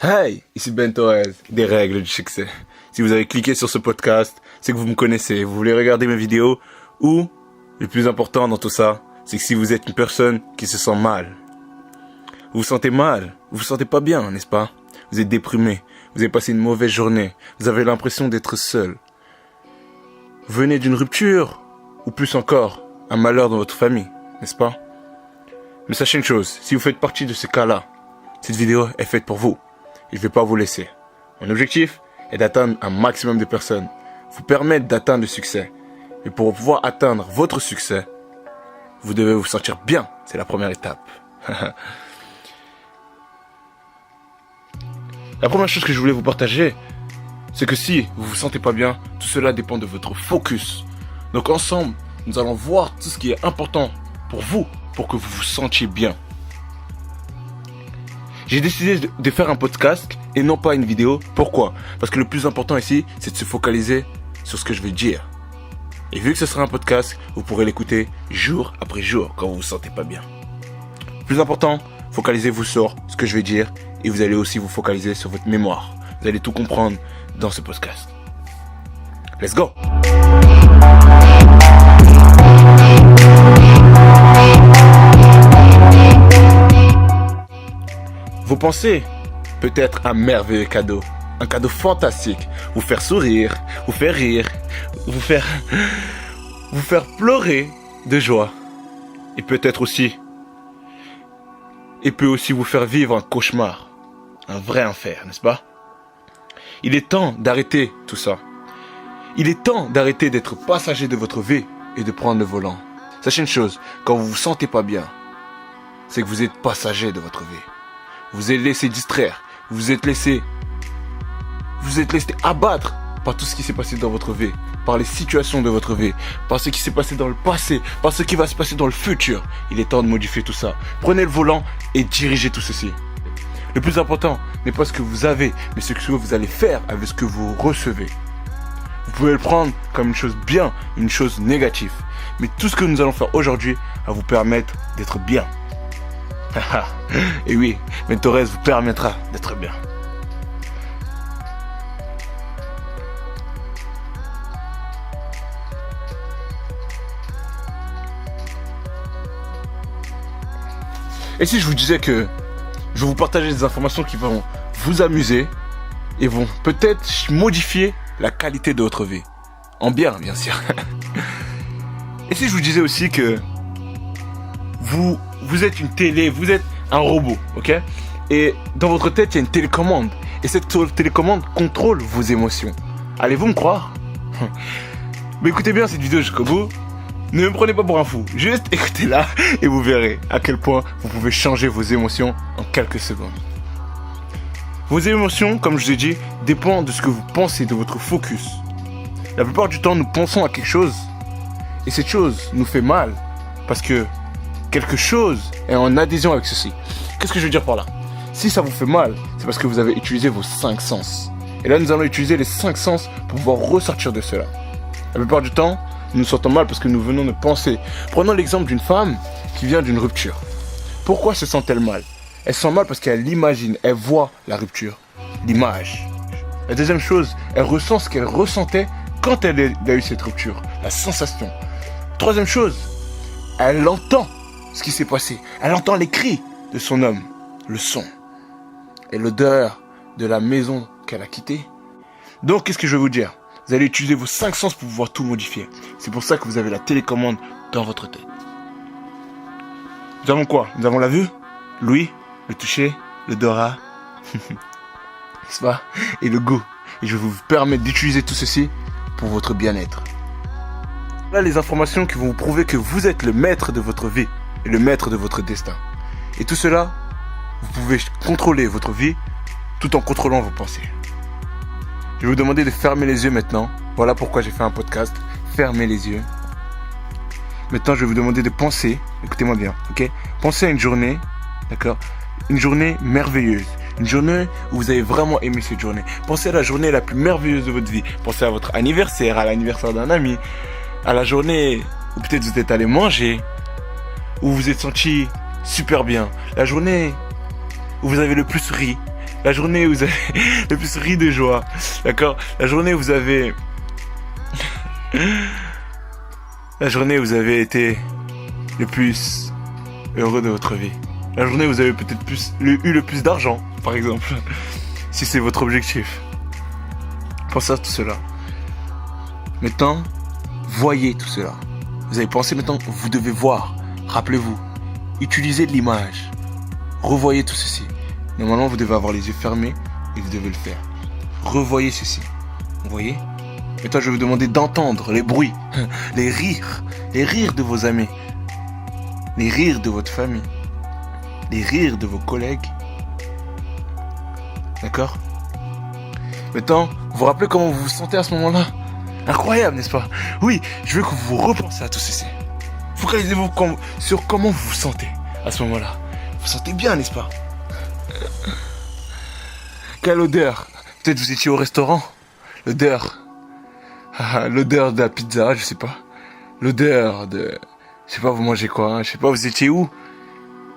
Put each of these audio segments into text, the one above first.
Hey, ici Ben Torres, des règles du succès. Si vous avez cliqué sur ce podcast, c'est que vous me connaissez, vous voulez regarder mes vidéos, ou, le plus important dans tout ça, c'est que si vous êtes une personne qui se sent mal, vous vous sentez mal, vous vous sentez pas bien, n'est-ce pas? Vous êtes déprimé, vous avez passé une mauvaise journée, vous avez l'impression d'être seul. Vous venez d'une rupture, ou plus encore, un malheur dans votre famille, n'est-ce pas? Mais sachez une chose, si vous faites partie de ce cas-là, cette vidéo est faite pour vous. Et je ne vais pas vous laisser. Mon objectif est d'atteindre un maximum de personnes, vous permettre d'atteindre le succès. Et pour pouvoir atteindre votre succès, vous devez vous sentir bien. C'est la première étape. La première chose que je voulais vous partager, c'est que si vous vous sentez pas bien, tout cela dépend de votre focus. Donc ensemble, nous allons voir tout ce qui est important pour vous, pour que vous vous sentiez bien. J'ai décidé de faire un podcast et non pas une vidéo. Pourquoi? Parce que le plus important ici, c'est de se focaliser sur ce que je vais dire. Et vu que ce sera un podcast, vous pourrez l'écouter jour après jour quand vous vous sentez pas bien. Le plus important, focalisez-vous sur ce que je vais dire et vous allez aussi vous focaliser sur votre mémoire. Vous allez tout comprendre dans ce podcast. Let's go! Vos pensées peut être un merveilleux cadeau, un cadeau fantastique, vous faire sourire, vous faire rire, vous faire pleurer de joie. Et peut-être aussi, peut aussi vous faire vivre un cauchemar, un vrai enfer, n'est-ce pas? Il est temps d'arrêter tout ça. Il est temps d'arrêter d'être passager de votre vie et de prendre le volant. Sachez une chose, quand vous vous sentez pas bien, c'est que vous êtes passager de votre vie. Vous êtes laissé distraire, vous êtes laissé abattre par tout ce qui s'est passé dans votre vie, par les situations de votre vie, par ce qui s'est passé dans le passé, par ce qui va se passer dans le futur. Il est temps de modifier tout ça. Prenez le volant et dirigez tout ceci. Le plus important n'est pas ce que vous avez, mais ce que vous allez faire avec ce que vous recevez. Vous pouvez le prendre comme une chose bien, une chose négative. Mais tout ce que nous allons faire aujourd'hui va vous permettre d'être bien. Et oui, Ben Torres vous permettra d'être bien. Et si je vous disais que je vais vous partager des informations qui vont vous amuser et vont peut-être modifier la qualité de votre vie. En bien, bien sûr. Et si je vous disais aussi que vous êtes une télé, vous êtes un robot, ok? Et dans votre tête, il y a une télécommande. Et cette télécommande contrôle vos émotions. Allez-vous me croire? Mais écoutez bien cette vidéo jusqu'au bout. Ne me prenez pas pour un fou. Juste écoutez-la et vous verrez à quel point vous pouvez changer vos émotions en quelques secondes. Vos émotions, comme je vous ai dit, dépendent de ce que vous pensez, de votre focus. La plupart du temps, nous pensons à quelque chose. Et cette chose nous fait mal. Parce que quelque chose est en adhésion avec ceci. Qu'est-ce que je veux dire par là? Si ça vous fait mal, c'est parce que vous avez utilisé vos 5 sens. Et là, nous allons utiliser les 5 sens pour pouvoir ressortir de cela. La plupart du temps, nous nous sentons mal parce que nous venons de penser. Prenons l'exemple d'une femme qui vient d'une rupture. Pourquoi se sent-elle mal? Elle se sent mal parce qu'elle imagine, elle voit la rupture, l'image. La deuxième chose, elle ressent ce qu'elle ressentait quand elle a eu cette rupture, la sensation. Troisième chose, elle entend ce qui s'est passé. Elle entend les cris de son homme, le son et l'odeur de la maison qu'elle a quittée. Donc, qu'est-ce que je vais vous dire? Vous allez utiliser vos 5 sens pour pouvoir tout modifier. C'est pour ça que vous avez la télécommande dans votre tête. Nous avons quoi? Nous avons la vue, l'ouïe, le toucher, l'odorat, n'est-ce pas? Et le goût. Et je vais vous permettre d'utiliser tout ceci pour votre bien-être. Là, les informations qui vont vous prouver que vous êtes le maître de votre vie et le maître de votre destin. Et tout cela, vous pouvez contrôler votre vie tout en contrôlant vos pensées. Je vais vous demander de fermer les yeux maintenant. Voilà pourquoi j'ai fait un podcast. Fermez les yeux. Maintenant, je vais vous demander de penser. Écoutez-moi bien, ok? Pensez à une journée, d'accord? Une journée merveilleuse. Une journée où vous avez vraiment aimé cette journée. Pensez à la journée la plus merveilleuse de votre vie. Pensez à votre anniversaire, à l'anniversaire d'un ami, à la journée où peut-être vous êtes allé manger, où vous vous êtes senti super bien. La journée où vous avez le plus ri. La journée où vous avez le plus ri de joie. D'accord? La journée où vous avez... La journée où vous avez été le plus heureux de votre vie. La journée où vous avez peut-être eu le plus d'argent, par exemple. Si c'est votre objectif. Pensez à tout cela. Maintenant, voyez tout cela. Vous avez pensé maintenant, vous devez voir. Rappelez-vous. Utilisez de l'image. Revoyez tout ceci. Normalement, vous devez avoir les yeux fermés et vous devez le faire. Revoyez ceci. Vous voyez? Maintenant, je vais vous demander d'entendre les bruits, les rires de vos amis, les rires de votre famille, les rires de vos collègues. D'accord? Maintenant, vous vous rappelez comment vous vous sentez à ce moment-là? Incroyable, n'est-ce pas? Oui, je veux que vous repensez à tout ceci. Focalisez-vous sur comment vous vous sentez à ce moment-là. Vous vous sentez bien, n'est-ce pas? Quelle odeur? Peut-être vous étiez au restaurant. L'odeur. L'odeur de la pizza, je sais pas. L'odeur de... Je sais pas, vous mangez quoi, hein? Je sais pas, vous étiez où?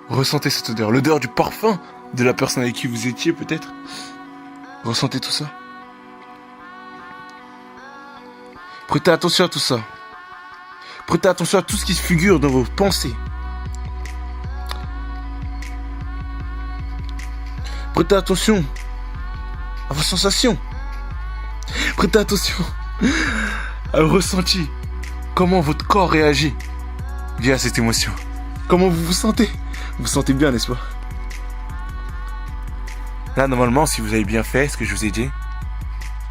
Ressentez cette odeur. L'odeur du parfum de la personne avec qui vous étiez, peut-être. Ressentez tout ça. Prêtez attention à tout ça. Prêtez attention à tout ce qui se figure dans vos pensées. Prêtez attention à vos sensations. Prêtez attention à vos ressentis. Comment votre corps réagit via cette émotion. Comment vous vous sentez? Vous vous sentez bien, n'est-ce pas? Là, normalement, si vous avez bien fait ce que je vous ai dit,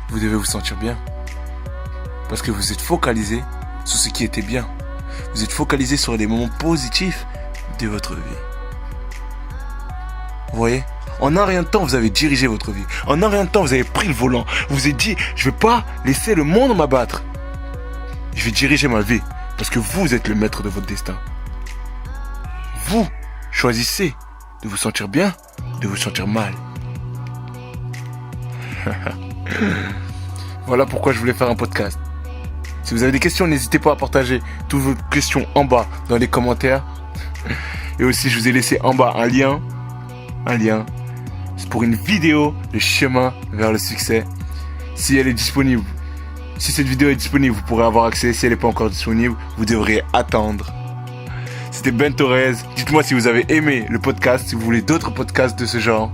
vous devez vous sentir bien. Parce que vous êtes focalisé sur ce qui était bien. Vous êtes focalisé sur les moments positifs de votre vie. Vous voyez? En un rien de temps, vous avez dirigé votre vie. En un rien de temps, vous avez pris le volant. Vous vous êtes dit, je ne vais pas laisser le monde m'abattre. Je vais diriger ma vie. Parce que vous êtes le maître de votre destin. Vous choisissez de vous sentir bien, de vous sentir mal. Voilà pourquoi je voulais faire un podcast. Si vous avez des questions, n'hésitez pas à partager toutes vos questions en bas dans les commentaires. Et aussi, je vous ai laissé en bas un lien. C'est pour une vidéo, le chemin vers le succès. Si elle est disponible, si cette vidéo est disponible, vous pourrez avoir accès. Si elle n'est pas encore disponible, vous devrez attendre. C'était Ben Torres. Dites-moi si vous avez aimé le podcast, si vous voulez d'autres podcasts de ce genre.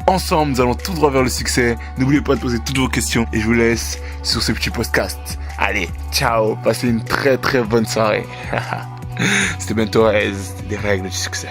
Ensemble, nous allons tout droit vers le succès. N'oubliez pas de poser toutes vos questions et je vous laisse sur ce petit podcast. Allez, ciao, passez une très très bonne soirée. C'était Ben Torres, des règles du succès.